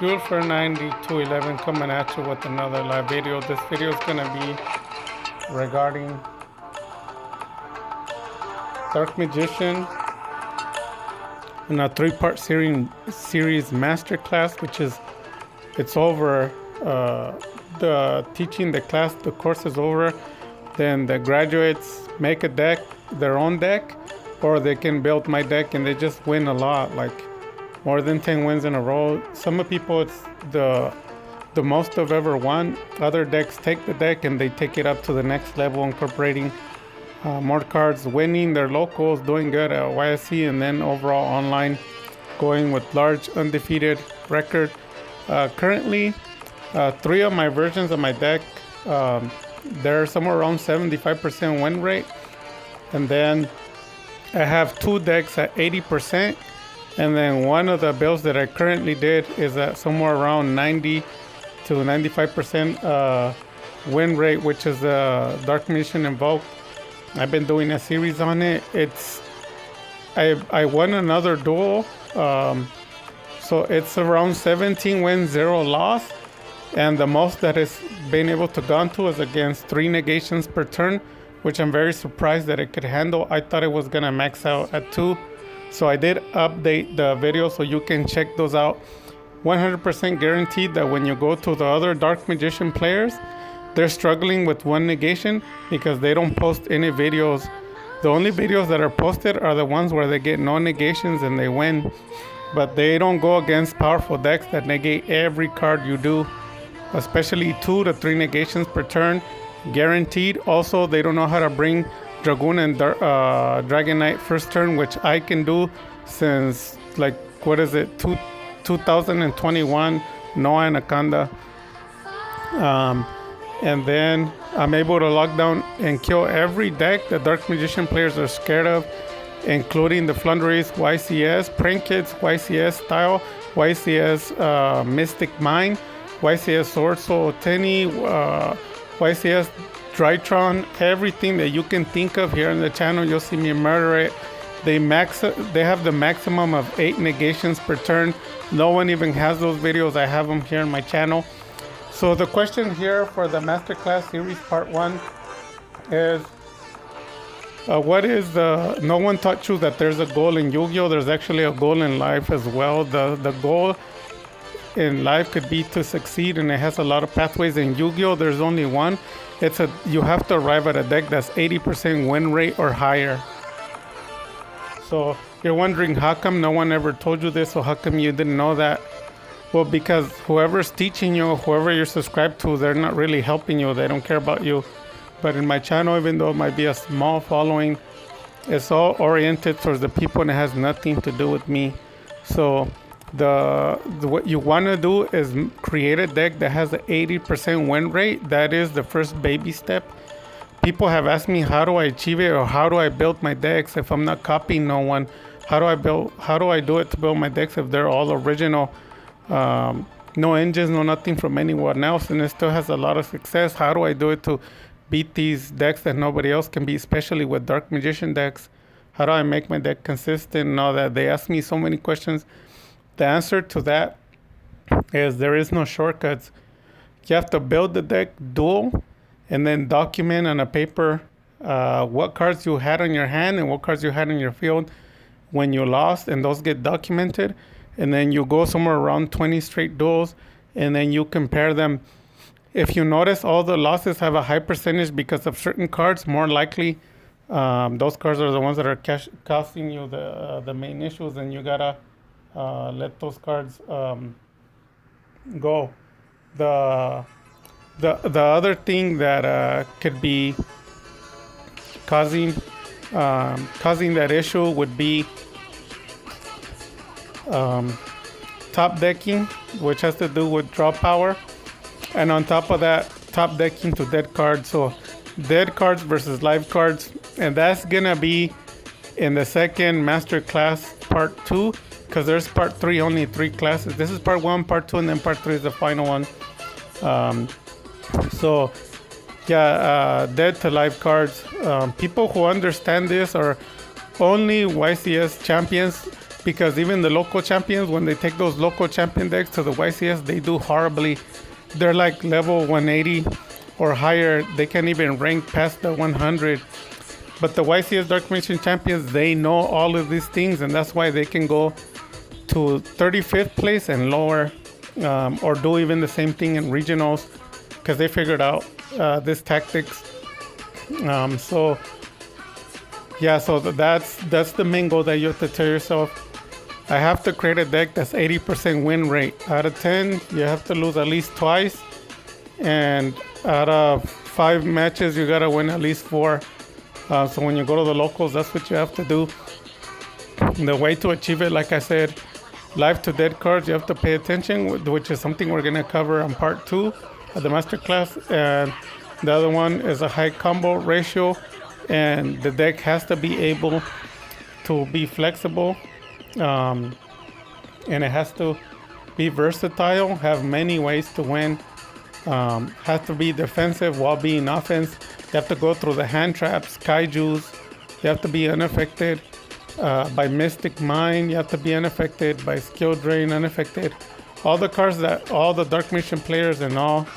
Jules for 9211 coming at you with another live video. This video is going to be regarding Dark Magician in a three-part series masterclass, which is it's over. The teaching the class, the course is over. Then the graduates make a deck, their own deck, or they can build my deck and they just win a lot, like more than 10 wins in a row. Some people, it's the most they've ever won. Other decks take the deck and they take it up to the next level, incorporating more cards, winning their locals, doing good at YSC, and then overall online, going with large undefeated record. Currently, three of my versions of my deck, they're somewhere around 75% win rate. And then I have two decks at 80%. And then one of the builds that I currently did is at somewhere around 90 to 95% win rate, which is Dark Magician Invoked. I've been doing a series on it. I won another duel. So it's around 17 wins, 0 loss. And the most that it's been able to go to is against 3 negations per turn, which I'm very surprised that it could handle. I thought it was going to max out at 2. So I did update the video so you can check those out. 100% guaranteed that when you go to the other Dark Magician players, they're struggling with 1 negation because they don't post any videos. The only videos that are posted are the ones where they get no negations and they win. But they don't go against powerful decks that negate every card you do, especially 2 to 3 negations per turn, guaranteed. Also, they don't know how to bring Dragoon and Dragon Knight first turn, which I can do since, like, 2021, no Anaconda. And then I'm able to lock down and kill every deck that Dark Magician players are scared of, including the Flunderies, YCS, Prank Kids, YCS Style, YCS Mystic Mine, YCS Sword Soul Tenny, YCS Drytron, everything that you can think of here on the channel, you'll see me murder it. They have the maximum of 8 negations per turn. No one even has those videos. I have them here on my channel. So the question here for the Masterclass Series Part 1 is, what is no one taught you that there's a goal in Yu-Gi-Oh! There's actually a goal in life as well. The goal in life could be to succeed, and it has a lot of pathways. In Yu-Gi-Oh! There's only one. You have to arrive at a deck that's 80% win rate or higher. So you're wondering, how come no one ever told you this, or how come you didn't know that? Well, because whoever's teaching you, whoever you're subscribed to, they're not really helping you. They don't care about you. But in my channel, even though it might be a small following, it's all oriented towards the people, and it has nothing to do with me. So what you want to do is create a deck that has an 80% win rate. That is the first baby step. People have asked me, how do I achieve it, or how do I build my decks if I'm not copying no one? How do I do it to build my decks if they're all original? No engines, no nothing from anyone else, and it still has a lot of success. How do I do it to beat these decks that nobody else can beat, especially with Dark Magician decks? How do I make my deck consistent and all that? They ask me so many questions. The answer to that is there is no shortcuts. You have to build the deck, duel, and then document on a paper what cards you had on your hand and what cards you had in your field when you lost, and those get documented. And then you go somewhere around 20 straight duels, and then you compare them. If you notice, all the losses have a high percentage because of certain cards. More likely, those cards are the ones that are costing you the main issues, and you gotta let those cards go. The other thing that could be causing that issue would be top decking, which has to do with draw power, and on top of that, top decking to dead cards. So dead cards versus live cards, and that's gonna be in the second master class part 2, because there's part 3, only 3 classes. This is part 1, part 2, and then part 3 is the final one. So yeah, dead to live cards. People who understand this are only YCS champions. because even the local champions, when they take those local champion decks to the YCS, they do horribly. They're like level 180 or higher. They can't even rank past the 100. But the YCS Dark Magician champions, they know all of these things, and that's why they can go to 35th place and lower, or do even the same thing in regionals, because they figured out this tactics. So that's the main goal that you have to tell yourself. I have to create a deck that's 80% win rate. Out of 10, you have to lose at least twice, and out of 5 matches, you gotta win at least 4. So when you go to the locals, that's what you have to do. The way to achieve it, like I said, live to dead cards, you have to pay attention, which is something we're going to cover on part 2 of the masterclass. And the other one is a high combo ratio, and the deck has to be able to be flexible, and it has to be versatile, have many ways to win, has to be defensive while being offense. You have to go through the hand traps, kaijus. You have to be unaffected by Mystic Mind. You have to be unaffected by Skill Drain, unaffected. All the cards that all the Dark Magician players and all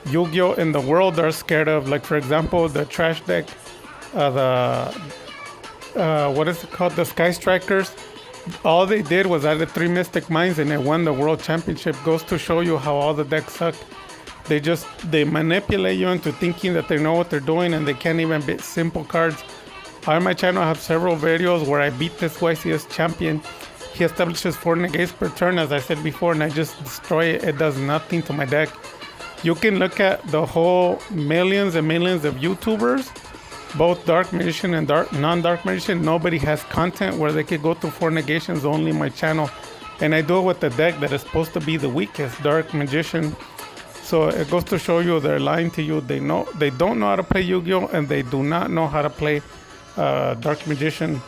Yu-Gi-Oh! In the world are scared of. Like, for example, the trash deck, what is it called? The Sky Strikers. All they did was added 3 Mystic Minds and they won the World Championship. Goes to show you how all the decks suck. They manipulate you into thinking that they know what they're doing, and they can't even beat simple cards. On my channel, I have several videos where I beat this YCS champion. He establishes 4 negates per turn, as I said before, and I just destroy it. It does nothing to my deck. You can look at the whole millions and millions of YouTubers, both Dark Magician and non-Dark Magician. Nobody has content where they could go through 4 negations only on my channel. And I do it with the deck that is supposed to be the weakest, Dark Magician. So it goes to show you they're lying to you. They don't know how to play Yu-Gi-Oh! And they do not know how to play Dark Magician.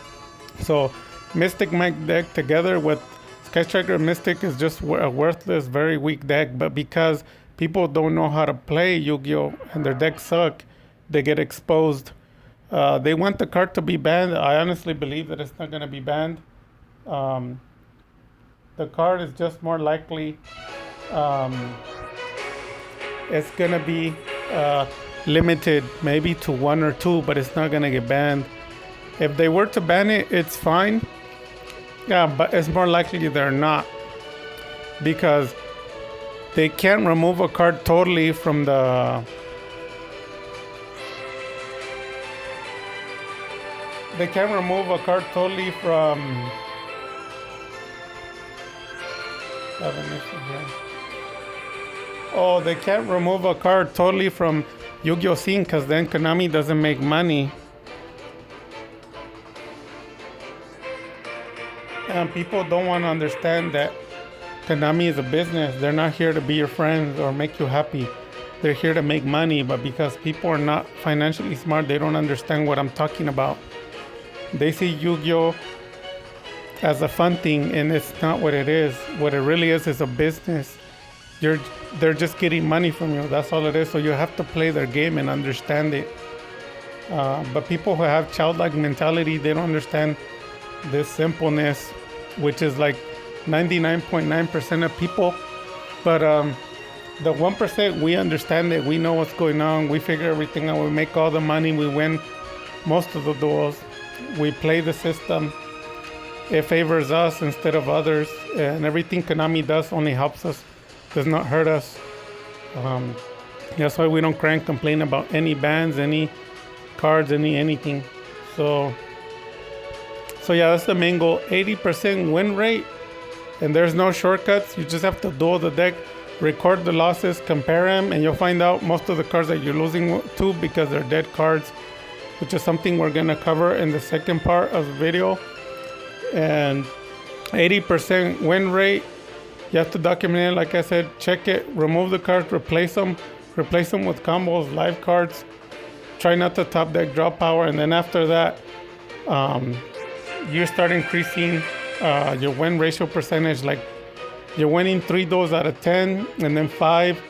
So Mystic Mike deck together with Sky Striker Mystic is just a worthless, very weak deck. But because people don't know how to play Yu-Gi-Oh! And their decks suck, they get exposed. They want the card to be banned. I honestly believe that it's not going to be banned. The card is just more likely it's going to be limited maybe to 1 or 2, but it's not going to get banned. If they were to ban it, it's fine. Yeah, but it's more likely they're not, because they can't remove a card totally from the... They can't remove a card totally from... Oh, they can't remove a card totally from Yu-Gi-Oh! Scene, because then Konami doesn't make money. And people don't want to understand that Konami is a business. They're not here to be your friends or make you happy. They're here to make money, but because people are not financially smart, they don't understand what I'm talking about. They see Yu-Gi-Oh! As a fun thing, and it's not what it is. What it really is a business. They're just getting money from you. That's all it is. So you have to play their game and understand it. But people who have childlike mentality, they don't understand this simpleness, which is like 99.9% of people. But the 1%, we understand it. We know what's going on. We figure everything out. We make all the money. We win most of the duels. We play the system. It favors us instead of others. And everything Konami does only helps us. Does not hurt us. That's why we don't cry and complain about any bans, any cards, anything. So yeah, that's the main goal. 80% win rate, and there's no shortcuts. You just have to duel the deck, record the losses, compare them, and you'll find out most of the cards that you're losing to because they're dead cards, which is something we're gonna cover in the second part of the video. And 80% win rate, you have to document it. Like I said, check it, remove the cards, replace them with combos, live cards. Try not to top deck draw power, and then after that, you start increasing your win ratio percentage. Like you're winning 3 duels out of 10, and then 5,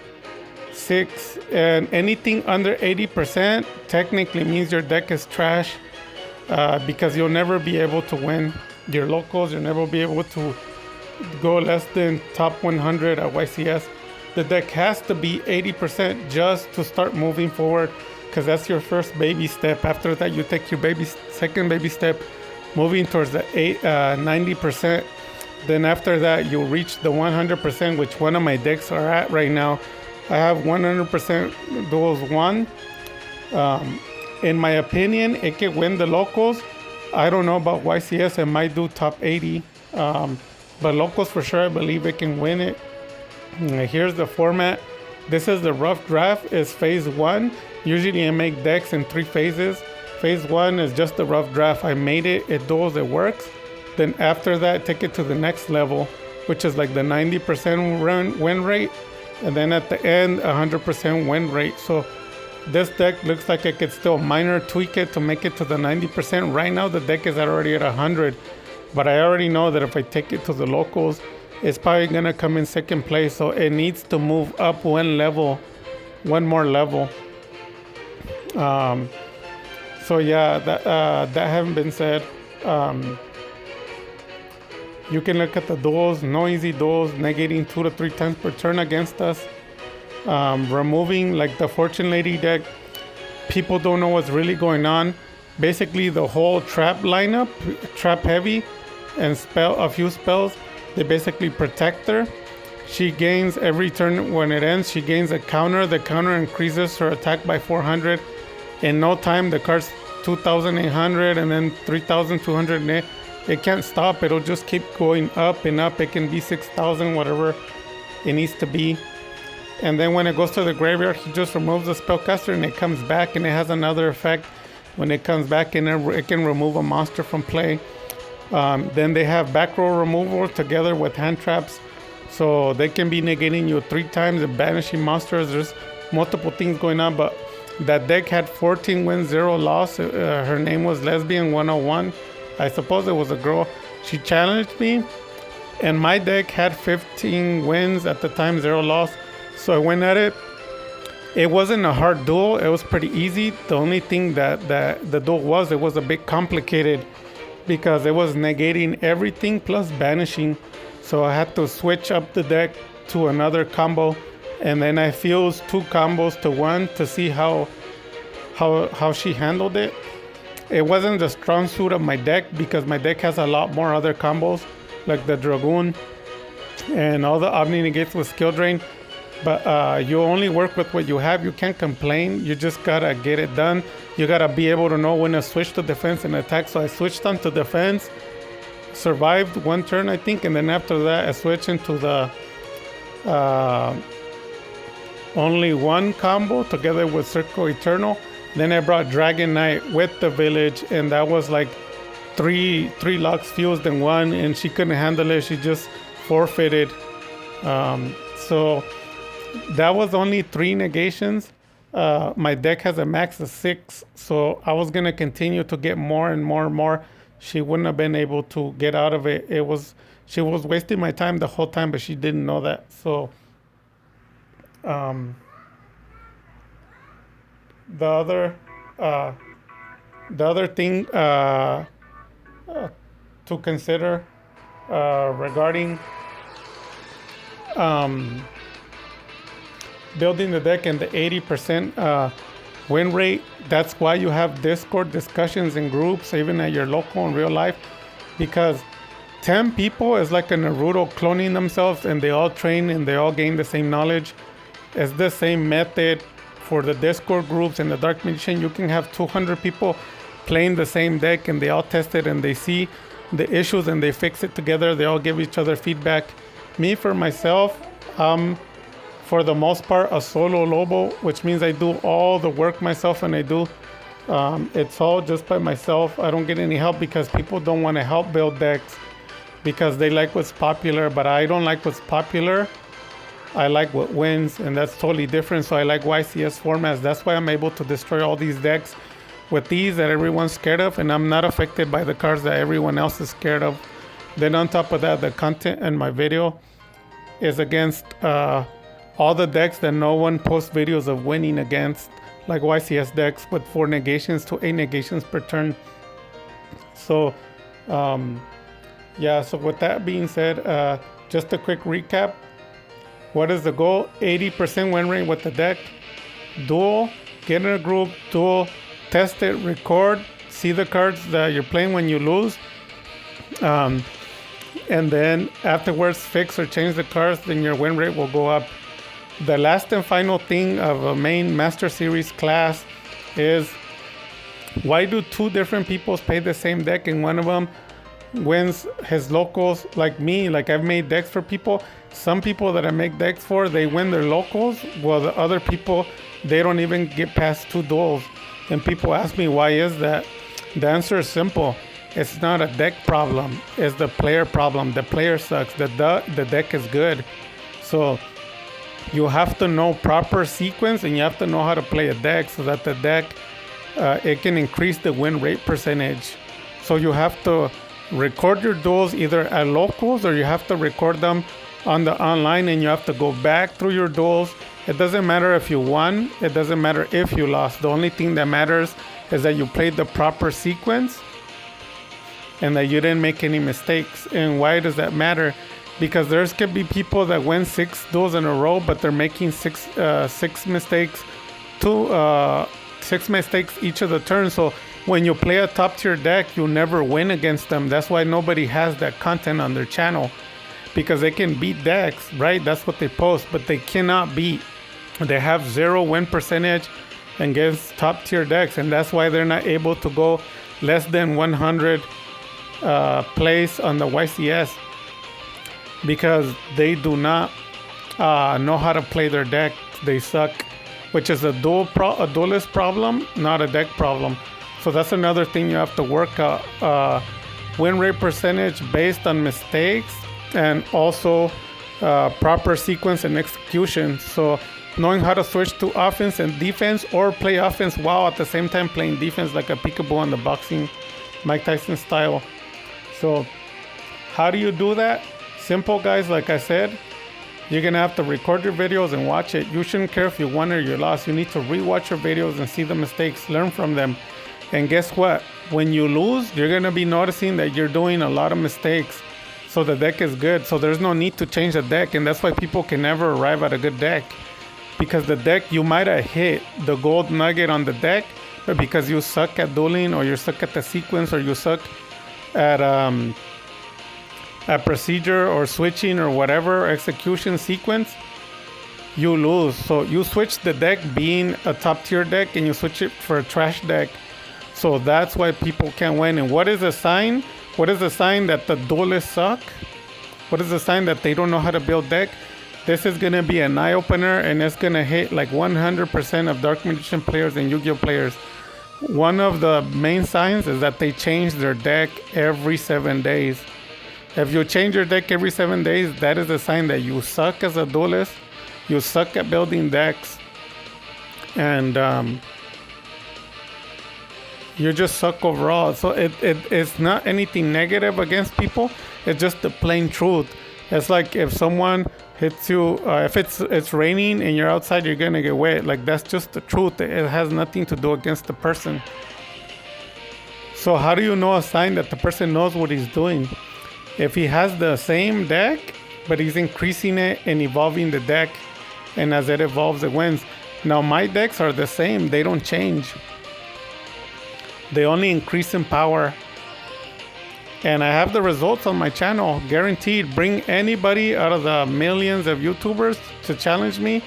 6, and anything under 80% technically means your deck is trash, because you'll never be able to win your locals. You'll never be able to go less than top 100 at YCS. The deck has to be 80% just to start moving forward, because that's your first baby step. After that, you take your second baby step, moving towards the 90%. Then after that, you'll reach the 100%, which one of my decks are at right now. I have 100% Duels 1. In my opinion, it can win the locals. I don't know about YCS. It might do top 80. But locals for sure, I believe it can win it. Here's the format. This is the rough draft. It's phase 1. Usually I make decks in 3 phases. Phase 1 is just the rough draft. I made it. It duels. It works. Then after that, take it to the next level, which is like the 90% win rate. And then at the end, 100% win rate. So this deck looks like I could still minor tweak it to make it to the 90%. Right now, the deck is already at 100. But I already know that if I take it to the locals, it's probably going to come in second place. So it needs to move up one more level. So yeah, that having been said, you can look at the duels, no easy duels, negating 2 to 3 times per turn against us. Removing like the Fortune Lady deck, people don't know what's really going on. Basically, the whole trap lineup, trap heavy, and a few spells, they basically protect her. She gains every turn when it ends. She gains a counter. The counter increases her attack by 400. In no time, the card's 2,800 and then 3,200. It can't stop. It'll just keep going up and up. It can be 6,000, whatever it needs to be. And then when it goes to the graveyard, he just removes the spellcaster and it comes back, and it has another effect. When it comes back in, it can remove a monster from play. Then they have back row removal together with hand traps. So they can be negating you 3 times and banishing monsters. There's multiple things going on, but that deck had 14 wins, 0 loss. Her name was Lesbian 101. I suppose it was a girl. She challenged me, and my deck had 15 wins at the time, 0 loss. So I went at it. It wasn't a hard duel. It was pretty easy. The only thing that the duel was, it was a bit complicated because it was negating everything plus banishing. So I had to switch up the deck to another combo, and then I fused 2 combos to 1 to see how she handled it. It wasn't the strong suit of my deck because my deck has a lot more other combos like the Dragoon and all the Omni Negates with skill drain. But you only work with what you have. You can't complain. You just gotta get it done. You gotta be able to know when to switch to defense and attack. So I switched on to defense, survived 1 turn, I think, and then after that I switched into the only 1 combo together with Circle Eternal. Then I brought Dragon Knight with the village, and that was like 3 locks fused in 1, and she couldn't handle it. She just forfeited. So that was only 3 negations. My deck has a max of 6, so I was gonna continue to get more and more and more. She wouldn't have been able to get out of it. She was wasting my time the whole time, but she didn't know that. So the other thing to consider regarding building the deck and the 80% win rate, that's why you have Discord discussions in groups, even at your local in real life, because 10 people is like a Naruto cloning themselves, and they all train and they all gain the same knowledge. It's the same method for the Discord groups and the Dark Magician. You can have 200 people playing the same deck, and they all test it and they see the issues and they fix it together. They all give each other feedback. Me, for myself, for the most part, a solo Lobo, which means I do all the work myself, and it's all just by myself. I don't get any help because people don't want to help build decks because they like what's popular, but I don't like what's popular. I like what wins, and that's totally different. So I like YCS formats. That's why I'm able to destroy all these decks with these that everyone's scared of, and I'm not affected by the cards that everyone else is scared of. Then on top of that, the content in my video is against all the decks that no one posts videos of winning against, like YCS decks with 4 negations to 8 negations per turn. So Yeah, so with that being said, just a quick recap. What is the goal? 80% win rate with the deck. Duel, get in a group, duel, test it, record, see the cards that you're playing when you lose. And then afterwards fix or change the cards, then your win rate will go up. The last and final thing of a main Master Series class is, why do two different people play the same deck and one of them wins his locals? Like me, like I've made decks for people. Some people that I make decks for, they win their locals, while the other people, they don't even get past 2 duels. And people ask me, why is that? The answer is simple. It's not a deck problem. It's the player problem. The player sucks. The deck is good. So you have to know proper sequence, and you have to know how to play a deck so that the deck, it can increase the win rate percentage. So you have to record your duels either at locals, or you have to record them on the online, and you have to go back through your duels. It doesn't matter if you won. It doesn't matter if you lost. The only thing that matters is that you played the proper sequence and that you didn't make any mistakes. And why does that matter? Because there's could be people that win 6 duels in a row, but they're making six mistakes, 6 mistakes each of the turns. So when you play a top tier deck, you'll never win against them. That's why nobody has that content on their channel, because they can beat decks, right? That's what they post, but they cannot beat. They have 0 win percentage against top tier decks, and that's why they're not able to go less than 100 place on the YCS, because they do not know how to play their deck. They suck, which is a duelist problem, not a deck problem. So that's another thing you have to work out. Win rate percentage based on mistakes, and also proper sequence and execution. So knowing how to switch to offense and defense, or play offense while at the same time playing defense, like a peekaboo on the boxing Mike Tyson style. So how do you do that? Simple, guys. Like I said, you're gonna have to record your videos and watch it. You shouldn't care if you won or you lost. You need to rewatch your videos and see the mistakes, learn from them. And guess what? When you lose, you're gonna be noticing that you're doing a lot of mistakes. So the deck is good. So there's no need to change the deck. And that's why people can never arrive at a good deck. Because the deck, you might have hit the gold nugget on the deck, but because you suck at dueling, or you suck at the sequence, or you suck at procedure or switching or whatever execution sequence, you lose. So you switch the deck being a top tier deck, and you switch it for a trash deck. So that's why people can't win. And what is a sign? What is a sign that the duelists suck? What is a sign that they don't know how to build deck? This is going to be an eye-opener, and it's going to hit like 100% of Dark Magician players and Yu-Gi-Oh players. One of the main signs is that they change their deck every 7 days. If you change your deck every 7 days, that is a sign that you suck as a duelist. You suck at building decks. And you just suck overall. So it's not anything negative against people. It's just the plain truth. It's like if someone hits you, if it's raining and you're outside, you're gonna get wet. Like, that's just the truth. It has nothing to do against the person. So how do you know a sign that the person knows what he's doing? If he has the same deck, but he's increasing it and evolving the deck, and as it evolves, it wins. Now, my decks are the same. They don't change. They only increase in power. And I have the results on my channel, guaranteed. Bring anybody out of the millions of YouTubers to challenge me.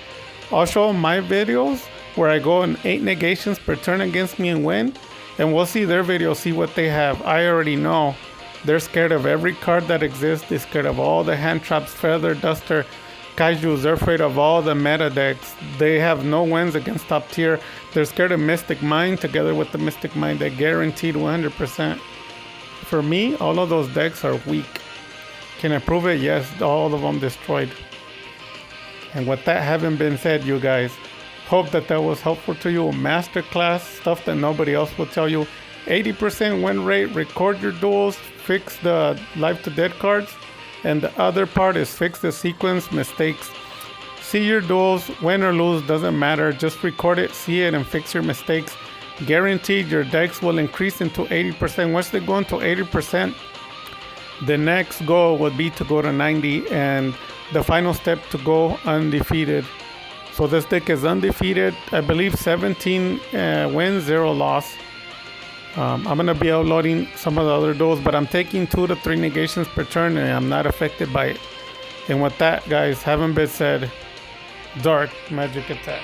I'll show them my videos where I go in 8 negations per turn against me and win. And we'll see their videos, see what they have. I already know. They're scared of every card that exists. They're scared of all the hand traps, feather duster, kaijus. They're afraid of all the meta decks. They have no wins against top tier. They're scared of Mystic Mind. Together with the Mystic Mind, they're guaranteed 100%. For me, all of those decks are weak. Can I prove it? Yes, all of them destroyed. And with that having been said, you guys, hope that was helpful to you. Masterclass, stuff that nobody else will tell you. 80% win rate, record your duels, fix the life to dead cards. And the other part is fix the sequence mistakes. See your duels, win or lose, doesn't matter. Just record it, see it, and fix your mistakes. Guaranteed your decks will increase into 80%. Once they go into 80%, The next goal would be to go to 90, and the final step to go undefeated. So this deck is undefeated. I believe 17 wins, 0 loss. I'm going to be outloading some of the other duels, but I'm taking 2 to 3 negations per turn, and I'm not affected by it. And with that, guys, having been said, Dark Magic Attack.